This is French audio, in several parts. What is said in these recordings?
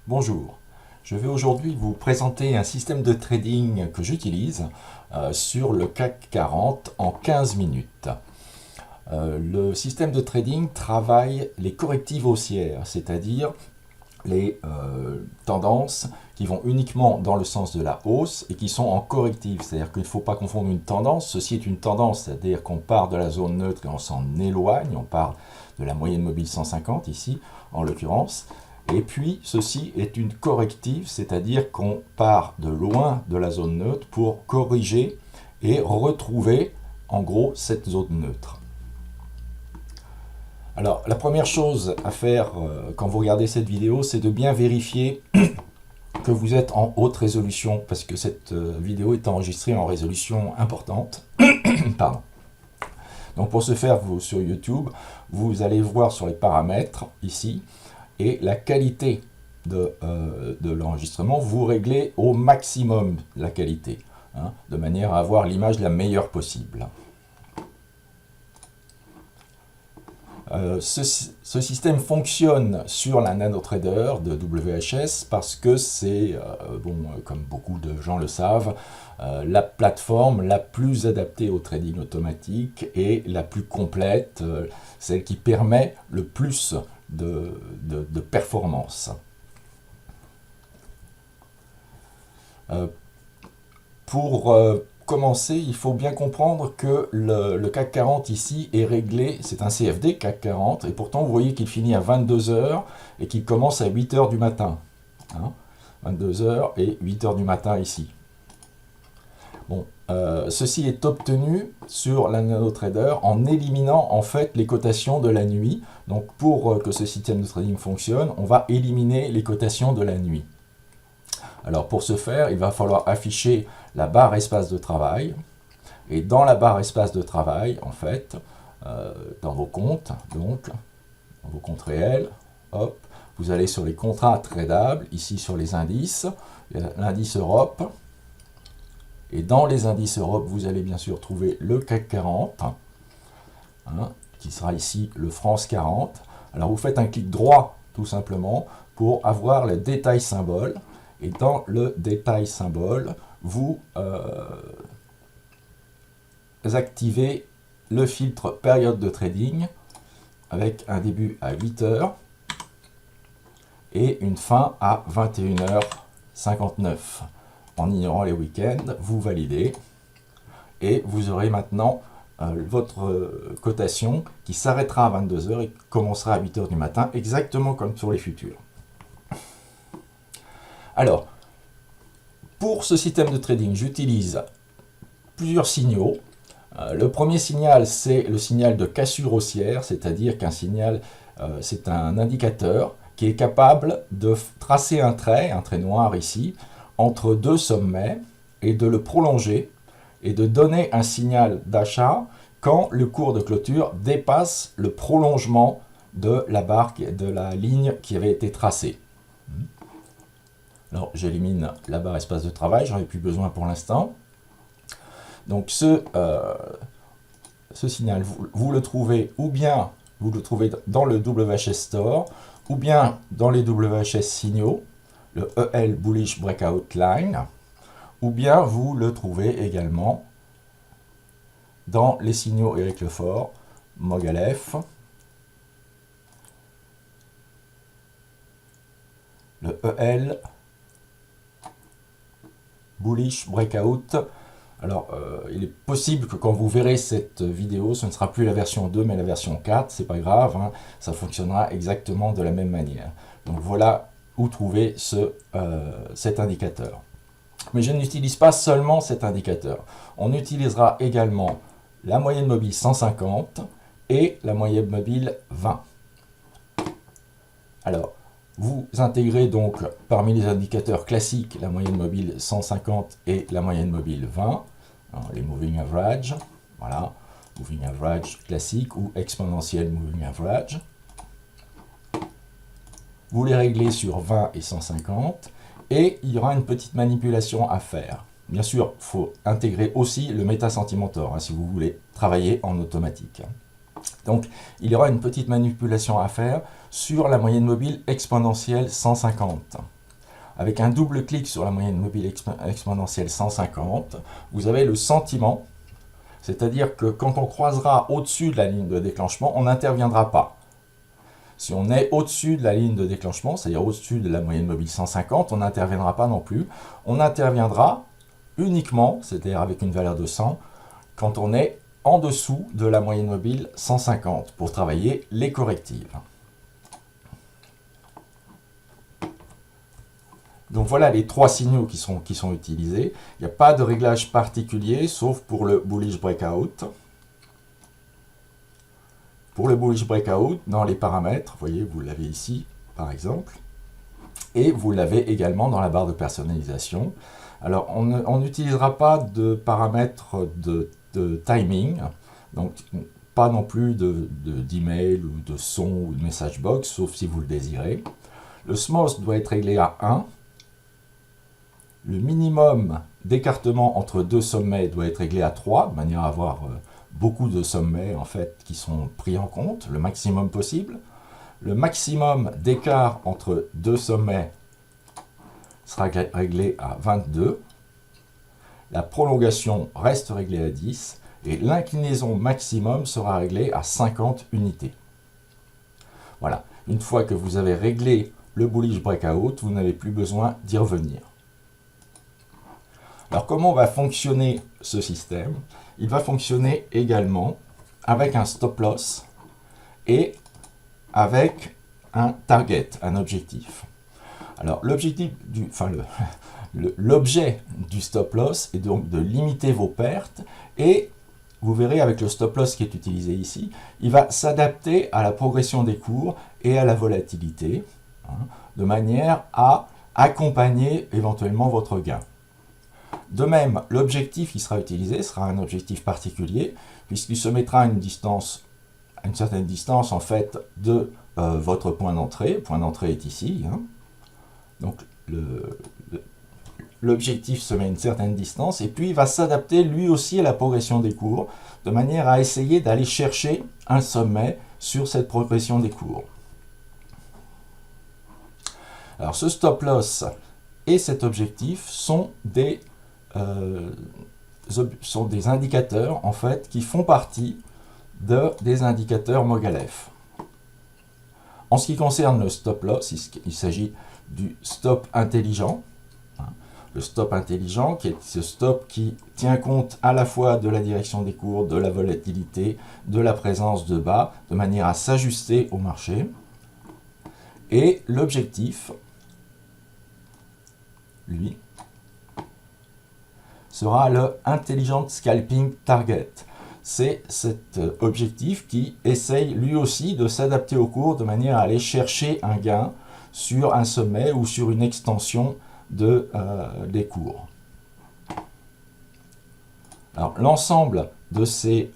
Bonjour, je vais aujourd'hui vous présenter un système de trading que j'utilise sur le CAC 40 en 15 minutes. Le système de trading travaille les correctives haussières, c'est-à-dire les tendances qui vont uniquement dans le sens de la hausse et qui sont en corrective. C'est-à-dire qu'il ne faut pas confondre une tendance. Ceci est une tendance, c'est-à-dire qu'on part de la zone neutre et on s'en éloigne. On part de la moyenne mobile 150 ici, en l'occurrence. Et puis, ceci est une corrective, c'est-à-dire qu'on part de loin de la zone neutre pour corriger et retrouver, en gros, cette zone neutre. Alors, la première chose à faire quand vous regardez cette vidéo, c'est de bien vérifier que vous êtes en haute résolution, parce que cette vidéo est enregistrée en résolution importante. Pardon. Donc, pour ce faire, sur YouTube, vous allez voir sur les paramètres, ici, et la qualité de l'enregistrement, vous réglez au maximum la qualité, de manière à avoir l'image la meilleure possible. Ce système fonctionne sur la NanoTrader de WHS parce que c'est, comme beaucoup de gens le savent, la plateforme la plus adaptée au trading automatique et la plus complète, celle qui permet le plus de performance. Pour commencer, il faut bien comprendre que le CAC 40 ici est réglé, c'est un CFD CAC 40, et pourtant vous voyez qu'il finit à 22 heures et qu'il commence à 8 heures du matin. 22 heures et 8 heures du matin ici. Bon, ceci est obtenu sur la NanoTrader en éliminant en fait les cotations de la nuit. Donc pour que ce système de trading fonctionne, on va éliminer les cotations de la nuit. Alors pour ce faire, il va falloir afficher la barre espace de travail. Et dans la barre espace de travail, en fait, dans vos comptes, donc, dans vos comptes réels, hop, vous allez sur les contrats tradables, ici sur les indices, l'indice Europe. Et dans les indices Europe, vous allez bien sûr trouver le CAC 40, qui sera ici le France 40. Alors vous faites un clic droit, tout simplement, pour avoir le détail symbole. Et dans le détail symbole, vous activez le filtre période de trading avec un début à 8 heures et une fin à 21h59. En ignorant les week-ends, vous validez et vous aurez maintenant votre cotation qui s'arrêtera à 22 heures et commencera à 8 heures du matin, exactement comme sur les futurs. Alors, pour ce système de trading, j'utilise plusieurs signaux. Le premier signal, c'est le signal de cassure haussière, c'est-à-dire qu'un signal, c'est un indicateur qui est capable de tracer un trait noir ici, entre deux sommets, et de le prolonger, et de donner un signal d'achat quand le cours de clôture dépasse le prolongement de la barre, de la ligne qui avait été tracée. Alors, j'élimine la barre espace de travail, j'en ai plus besoin pour l'instant. Donc, ce signal, vous le trouvez ou bien vous le trouvez dans le WHS Store, ou bien dans les WHS signaux, le EL Bullish Breakout Line, ou bien vous le trouvez également dans les signaux Eric Lefort, Mogalef, le EL Bullish Breakout. Alors, il est possible que quand vous verrez cette vidéo, ce ne sera plus la version 2, mais la version 4, c'est pas grave, ça fonctionnera exactement de la même manière. Donc voilà où trouver cet indicateur. Mais je n'utilise pas seulement cet indicateur. On utilisera également la moyenne mobile 150 et la moyenne mobile 20. Alors, vous intégrez donc parmi les indicateurs classiques la moyenne mobile 150 et la moyenne mobile 20, les moving average, voilà, moving average classique ou exponentiel moving average. Vous les réglez sur 20 et 150 et il y aura une petite manipulation à faire. Bien sûr, il faut intégrer aussi le Meta-Sentimentor si vous voulez travailler en automatique. Donc, il y aura une petite manipulation à faire sur la moyenne mobile exponentielle 150. avec un double clic sur la moyenne mobile exponentielle 150, vous avez le sentiment, c'est-à-dire que quand on croisera au-dessus de la ligne de déclenchement, on n'interviendra pas. Si on est au-dessus de la ligne de déclenchement, c'est-à-dire au-dessus de la moyenne mobile 150, on n'interviendra pas non plus. On interviendra uniquement, c'est-à-dire avec une valeur de 100, quand on est en dessous de la moyenne mobile 150 pour travailler les correctives. Donc voilà les trois signaux qui sont utilisés. Il n'y a pas de réglage particulier sauf pour le bullish breakout. Pour le bullish breakout, dans les paramètres, vous voyez, vous l'avez ici par exemple, et vous l'avez également dans la barre de personnalisation. Alors on n'utilisera pas de paramètres de timing, donc pas non plus d'email ou de son ou de message box, sauf si vous le désirez. Le smooth doit être réglé à 1. Le minimum d'écartement entre deux sommets doit être réglé à 3, de manière à avoir beaucoup de sommets en fait, qui sont pris en compte, le maximum possible. Le maximum d'écart entre deux sommets sera réglé à 22. La prolongation reste réglée à 10 et l'inclinaison maximum sera réglée à 50 unités. Voilà, une fois que vous avez réglé le bullish breakout, vous n'avez plus besoin d'y revenir. Alors comment va fonctionner ce système? Il va fonctionner également avec un stop loss et avec un target, un objectif. Alors l'objectif l'objet du stop loss est donc de limiter vos pertes et vous verrez avec le stop loss qui est utilisé ici, il va s'adapter à la progression des cours et à la volatilité, de manière à accompagner éventuellement votre gain. De même, l'objectif qui sera utilisé sera un objectif particulier, puisqu'il se mettra à une certaine distance en fait de votre point d'entrée. Le point d'entrée est ici. Donc l'objectif se met à une certaine distance, et puis il va s'adapter lui aussi à la progression des cours, de manière à essayer d'aller chercher un sommet sur cette progression des cours. Alors ce stop loss et cet objectif sont des indicateurs en fait qui font partie des indicateurs Mogalef. En ce qui concerne le stop loss, il s'agit du stop intelligent. Le stop intelligent qui est ce stop qui tient compte à la fois de la direction des cours, de la volatilité, de la présence de bas, de manière à s'ajuster au marché. Et l'objectif, lui, sera le Intelligent Scalping Target. C'est cet objectif qui essaye lui aussi de s'adapter au cours de manière à aller chercher un gain sur un sommet ou sur une extension des cours. Alors l'ensemble de ces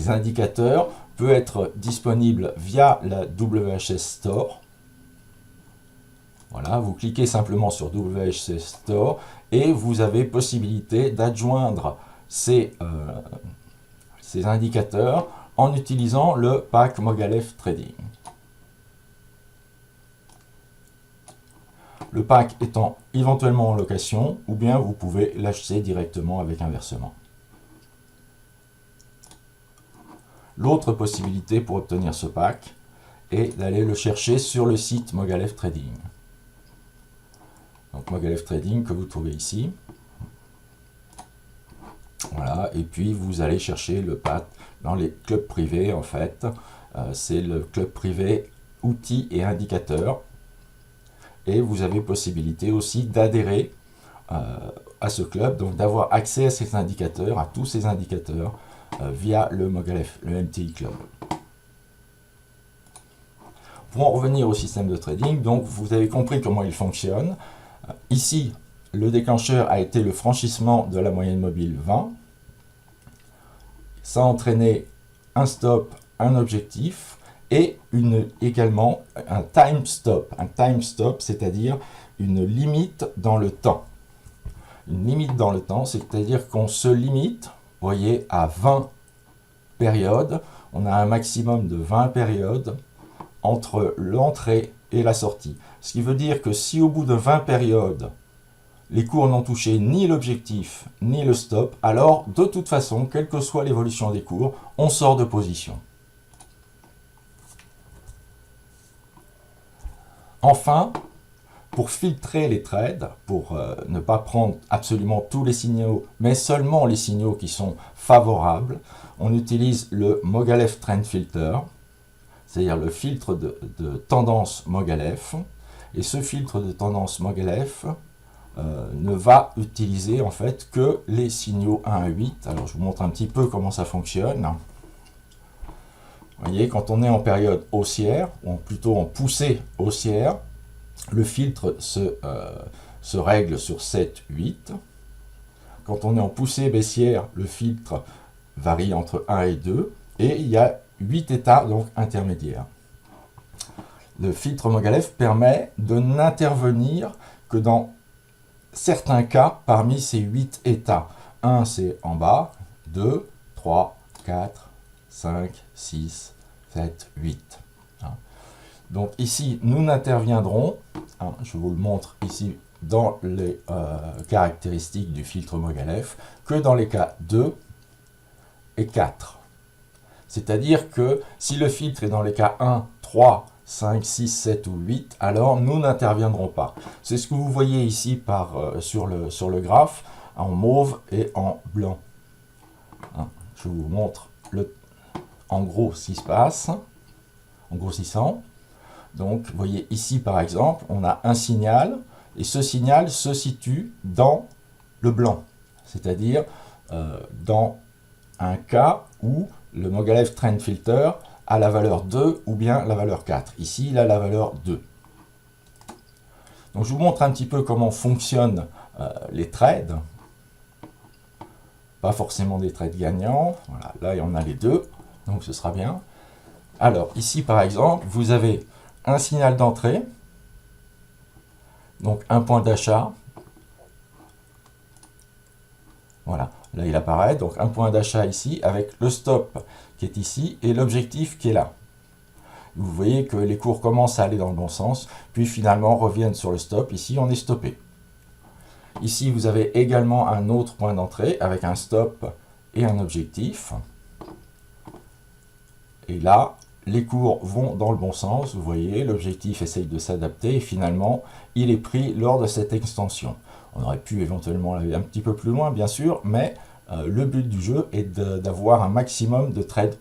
indicateurs peut être disponible via la WHS Store. Voilà, vous cliquez simplement sur WHS Store et vous avez possibilité d'adjoindre ces indicateurs en utilisant le pack Mogalef Trading. Le pack étant éventuellement en location, ou bien vous pouvez l'acheter directement avec un versement. L'autre possibilité pour obtenir ce pack est d'aller le chercher sur le site Mogalef Trading. Donc Mogalef Trading que vous trouvez ici. Voilà, et puis vous allez chercher le pack dans les clubs privés en fait. C'est le club privé outils et indicateurs. Et vous avez possibilité aussi d'adhérer à ce club, donc d'avoir accès à ces indicateurs, à tous ces indicateurs, via le Mogalef, le MTI Club. Pour en revenir au système de trading, donc vous avez compris comment il fonctionne. Ici, le déclencheur a été le franchissement de la moyenne mobile 20. Ça a entraîné un stop, un objectif, et également un time stop. Un time stop, c'est-à-dire une limite dans le temps. Une limite dans le temps, c'est-à-dire qu'on se limite, vous voyez, à 20 périodes. On a un maximum de 20 périodes entre l'entrée et la sortie. Ce qui veut dire que si au bout de 20 périodes, les cours n'ont touché ni l'objectif ni le stop, alors de toute façon, quelle que soit l'évolution des cours, on sort de position. Enfin, pour filtrer les trades, pour ne pas prendre absolument tous les signaux, mais seulement les signaux qui sont favorables, on utilise le Mogalef Trend Filter, c'est-à-dire le filtre de tendance Mogalef. Et ce filtre de tendance Mogalef ne va utiliser en fait que les signaux 1 à 8. Alors je vous montre un petit peu comment ça fonctionne. Vous voyez, quand on est en période haussière, ou plutôt en poussée haussière, le filtre se règle sur 7, 8. Quand on est en poussée baissière, le filtre varie entre 1 et 2. Et il y a 8 états donc intermédiaires. Le filtre Mogalef permet de n'intervenir que dans certains cas parmi ces 8 états. 1 c'est en bas, 2, 3, 4, 5, 6, 7, 8. Donc ici, nous n'interviendrons, je vous le montre ici dans les caractéristiques du filtre Mogalef, que dans les cas 2 et 4. C'est-à-dire que si le filtre est dans les cas 1, 3, 5, 6, 7 ou 8, alors nous n'interviendrons pas. C'est ce que vous voyez ici sur le graphe, en mauve et en blanc. Je vous montre en gros ce qui se passe, en grossissant. Donc, vous voyez ici, par exemple, on a un signal, et ce signal se situe dans le blanc, c'est-à-dire dans un cas où le Mogalef Trend Filter a la valeur 2 ou bien la valeur 4. Ici, il a la valeur 2. Donc, je vous montre un petit peu comment fonctionnent les trades. Pas forcément des trades gagnants. Voilà, là, il y en a les deux, donc ce sera bien. Alors, ici, par exemple, vous avez un signal d'entrée, donc un point d'achat. Voilà, là il apparaît, donc un point d'achat ici, avec le stop qui est ici, et l'objectif qui est là. Vous voyez que les cours commencent à aller dans le bon sens, puis finalement reviennent sur le stop, ici on est stoppé. Ici vous avez également un autre point d'entrée, avec un stop et un objectif. Et là, les cours vont dans le bon sens, vous voyez, l'objectif essaye de s'adapter et finalement, il est pris lors de cette extension. On aurait pu éventuellement aller un petit peu plus loin, bien sûr, mais le but du jeu est d'avoir un maximum de trades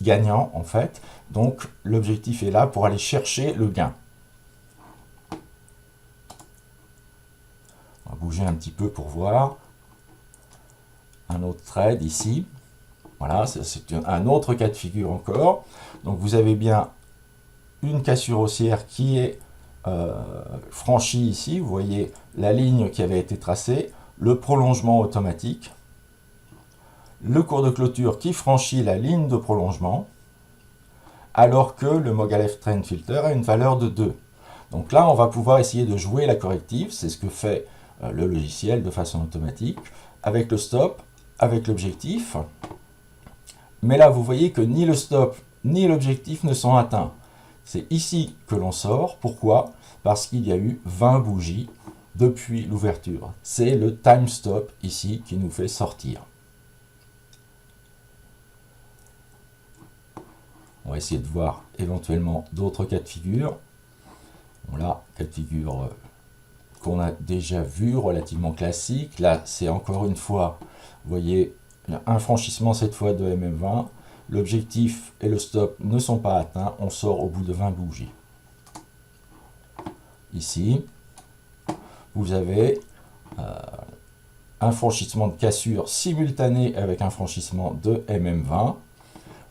gagnants, en fait. Donc, l'objectif est là pour aller chercher le gain. On va bouger un petit peu pour voir. Un autre trade ici. Voilà, c'est un autre cas de figure encore. Donc vous avez bien une cassure haussière qui est franchie ici. Vous voyez la ligne qui avait été tracée, le prolongement automatique, le cours de clôture qui franchit la ligne de prolongement, alors que le Mogalef Trend Filter a une valeur de 2. Donc là, on va pouvoir essayer de jouer la corrective. C'est ce que fait le logiciel de façon automatique, avec le stop, avec l'objectif. Mais là, vous voyez que ni le stop ni l'objectif ne sont atteints. C'est ici que l'on sort. Pourquoi? Parce qu'il y a eu 20 bougies depuis l'ouverture. C'est le time stop ici qui nous fait sortir. On va essayer de voir éventuellement d'autres cas de figure. Voilà, cas de figure qu'on a déjà vu, relativement classique. Là, c'est encore une fois, vous voyez, un franchissement cette fois de MM20. L'objectif et le stop ne sont pas atteints. On sort au bout de 20 bougies. Ici, vous avez un franchissement de cassure simultané avec un franchissement de MM20.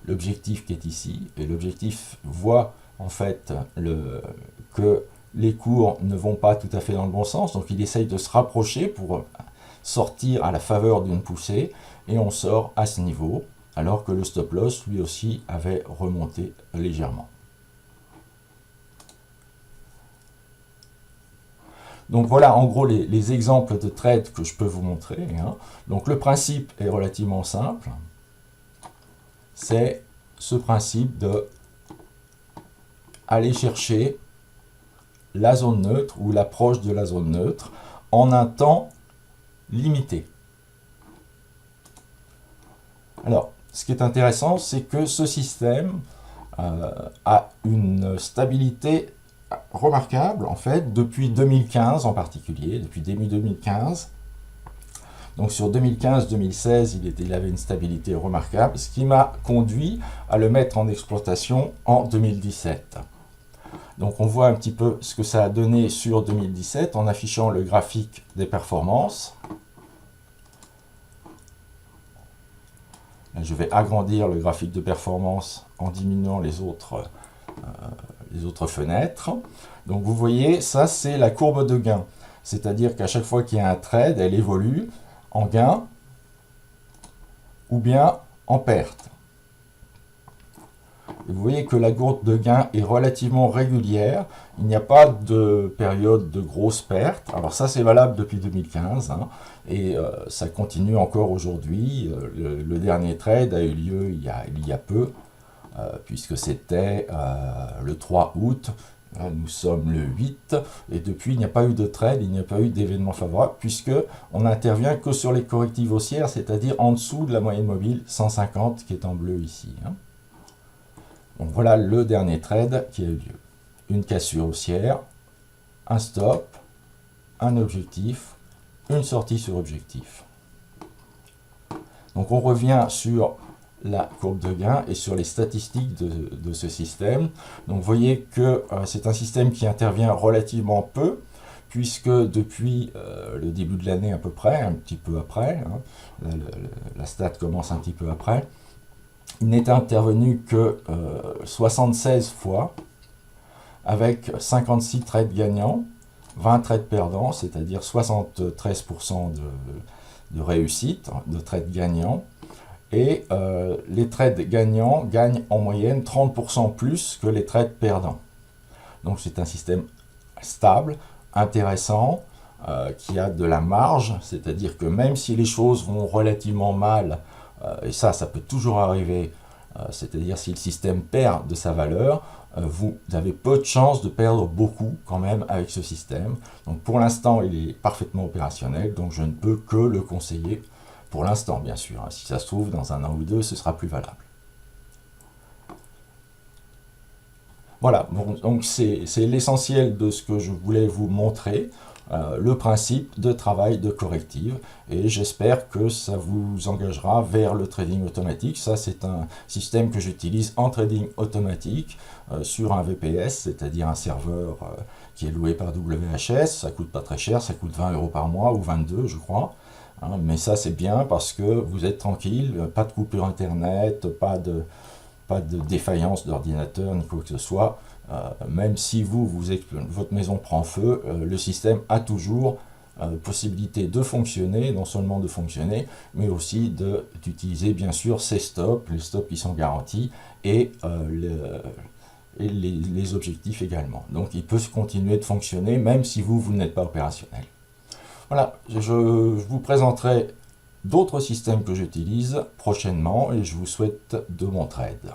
L'objectif qui est ici. Et l'objectif voit en fait que les cours ne vont pas tout à fait dans le bon sens. Donc il essaye de se rapprocher pour sortir à la faveur d'une poussée. Et on sort à ce niveau. Alors que le stop loss, lui aussi, avait remonté légèrement. Donc voilà en gros les exemples de trades que je peux vous montrer. Donc le principe est relativement simple. C'est ce principe de aller chercher la zone neutre ou l'approche de la zone neutre en un temps limité. Alors, ce qui est intéressant, c'est que ce système a une stabilité remarquable, en fait, depuis 2015 en particulier, depuis début 2015. Donc sur 2015-2016, il avait une stabilité remarquable, ce qui m'a conduit à le mettre en exploitation en 2017. Donc on voit un petit peu ce que ça a donné sur 2017 en affichant le graphique des performances. Je vais agrandir le graphique de performance en diminuant les autres fenêtres. Donc vous voyez, ça c'est la courbe de gain. C'est-à-dire qu'à chaque fois qu'il y a un trade, elle évolue en gain ou bien en perte. Et vous voyez que la courbe de gain est relativement régulière. Il n'y a pas de période de grosse perte. Alors ça c'est valable depuis 2015 hein, et ça continue encore aujourd'hui. Le dernier trade a eu lieu il y a peu puisque c'était le 3 août. Nous sommes le 8 et depuis il n'y a pas eu de trade, il n'y a pas eu d'événement favorable puisque on n'intervient que sur les correctifs haussières, c'est-à-dire en dessous de la moyenne mobile 150 qui est en bleu ici. Hein. Donc voilà le dernier trade qui a eu lieu. Une cassure haussière, un stop, un objectif, une sortie sur objectif. Donc on revient sur la courbe de gain et sur les statistiques de ce système. Donc vous voyez que c'est un système qui intervient relativement peu, puisque depuis le début de l'année à peu près, un petit peu après, hein, la stat commence un petit peu après, il n'est intervenu que 76 fois, avec 56 trades gagnants, 20 trades perdants, c'est-à-dire 73% de réussite, de trades gagnants, et les trades gagnants gagnent en moyenne 30% plus que les trades perdants. Donc c'est un système stable, intéressant, qui a de la marge, c'est-à-dire que même si les choses vont relativement mal, et ça peut toujours arriver, c'est-à-dire si le système perd de sa valeur, vous avez peu de chances de perdre beaucoup quand même avec ce système. Donc pour l'instant il est parfaitement opérationnel, donc je ne peux que le conseiller. Pour l'instant, bien sûr. Si ça se trouve, dans un an ou deux, ce sera plus valable. Voilà, bon, donc c'est l'essentiel de ce que je voulais vous montrer, le principe de travail de corrective, et j'espère que ça vous engagera vers le trading automatique. Ça, c'est un système que j'utilise en trading automatique sur un VPS, c'est-à-dire un serveur qui est loué par WHS. Ça coûte pas très cher, ça coûte 20 € par mois, ou 22 je crois. Hein, mais ça c'est bien parce que vous êtes tranquille, pas de coupure internet, pas de défaillance d'ordinateur ni quoi que ce soit. Même si votre maison prend feu, le système a toujours possibilité de fonctionner, non seulement de fonctionner, mais aussi d'utiliser bien sûr ses stops, les stops qui sont garantis, et les objectifs également. Donc il peut continuer de fonctionner même si vous n'êtes pas opérationnel. Voilà, je vous présenterai d'autres systèmes que j'utilise prochainement et je vous souhaite de bons trades.